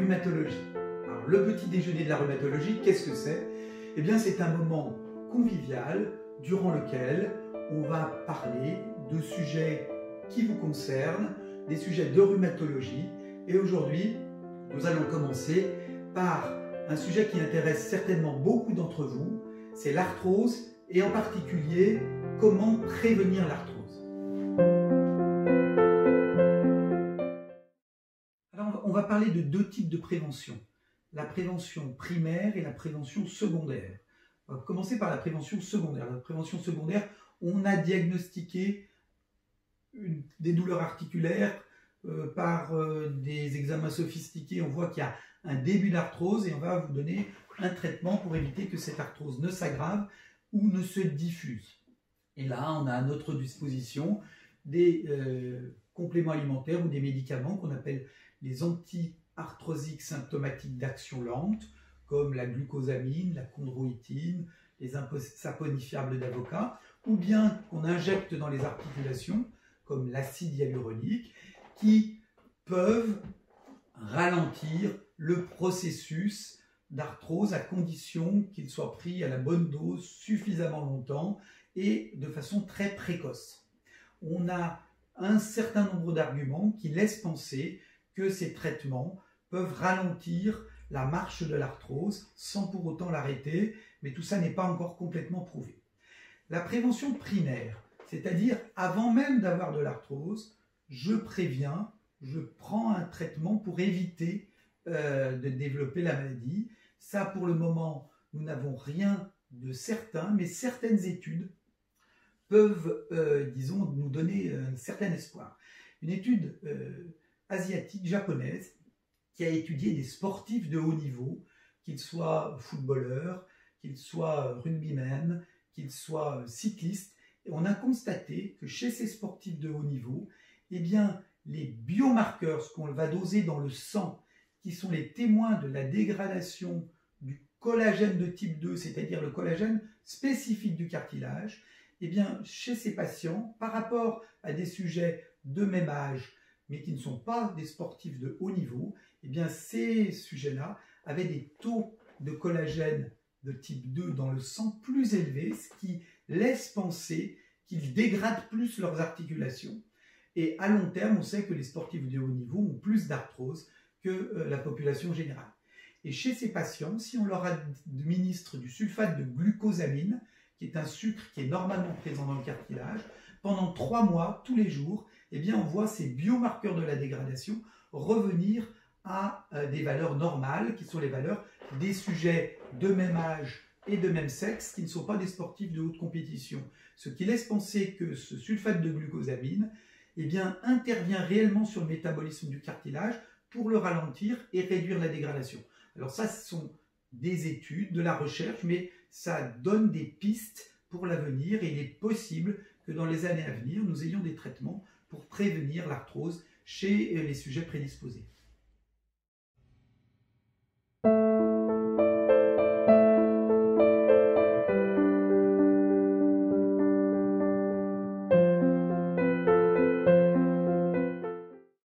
rhumatologie. Alors, le petit déjeuner de la rhumatologie, qu'est-ce que c'est? Eh bien, c'est un moment convivial durant lequel on va parler de sujets qui vous concernent, des sujets de rhumatologie. Et aujourd'hui, nous allons commencer par un sujet qui intéresse certainement beaucoup d'entre vous, c'est l'arthrose et en particulier comment prévenir l'arthrose. Alors, on va parler de deux types de prévention, la prévention primaire et la prévention secondaire. On va commencer par la prévention secondaire. La prévention secondaire, on a diagnostiqué des douleurs articulaires par des examens sophistiqués. On voit qu'il y a un début d'arthrose et on va vous donner un traitement pour éviter que cette arthrose ne s'aggrave ou ne se diffuse. Et là, on a à notre disposition des compléments alimentaires ou des médicaments qu'on appelle les anti-arthrosiques symptomatiques d'action lente, comme la glucosamine, la chondroïtine, les saponifiables d'avocat, ou bien qu'on injecte dans les articulations, comme l'acide hyaluronique, qui peuvent ralentir le processus d'arthrose à condition qu'il soit pris à la bonne dose suffisamment longtemps et de façon très précoce. On a un certain nombre d'arguments qui laissent penser que ces traitements peuvent ralentir la marche de l'arthrose sans pour autant l'arrêter, mais tout ça n'est pas encore complètement prouvé. La prévention primaire, c'est-à-dire avant même d'avoir de l'arthrose, je préviens, je prends un traitement pour éviter de développer la maladie. Ça, pour le moment, nous n'avons rien de certain, mais certaines études peuvent, disons, nous donner un certain espoir. Une étude asiatique, japonaise, qui a étudié des sportifs de haut niveau, qu'ils soient footballeurs, qu'ils soient rugbymen, qu'ils soient cyclistes, et on a constaté que chez ces sportifs de haut niveau, eh bien, les biomarqueurs, ce qu'on va doser dans le sang, qui sont les témoins de la dégradation du collagène de type 2, c'est-à-dire le collagène spécifique du cartilage, eh bien, chez ces patients, par rapport à des sujets de même âge, mais qui ne sont pas des sportifs de haut niveau, eh bien, ces sujets-là avaient des taux de collagène de type 2 dans le sang plus élevés, ce qui laisse penser qu'ils dégradent plus leurs articulations. Et à long terme, on sait que les sportifs de haut niveau ont plus d'arthrose que la population générale. Et chez ces patients, si on leur administre du sulfate de glucosamine, qui est un sucre qui est normalement présent dans le cartilage, pendant 3 mois, tous les jours, eh bien, on voit ces biomarqueurs de la dégradation revenir à des valeurs normales, qui sont les valeurs des sujets de même âge et de même sexe, qui ne sont pas des sportifs de haute compétition. Ce qui laisse penser que ce sulfate de glucosamine eh bien, intervient réellement sur le métabolisme du cartilage pour le ralentir et réduire la dégradation. Alors ça, ce sont des études, de la recherche, mais ça donne des pistes pour l'avenir et il est possible que dans les années à venir, nous ayons des traitements pour prévenir l'arthrose chez les sujets prédisposés.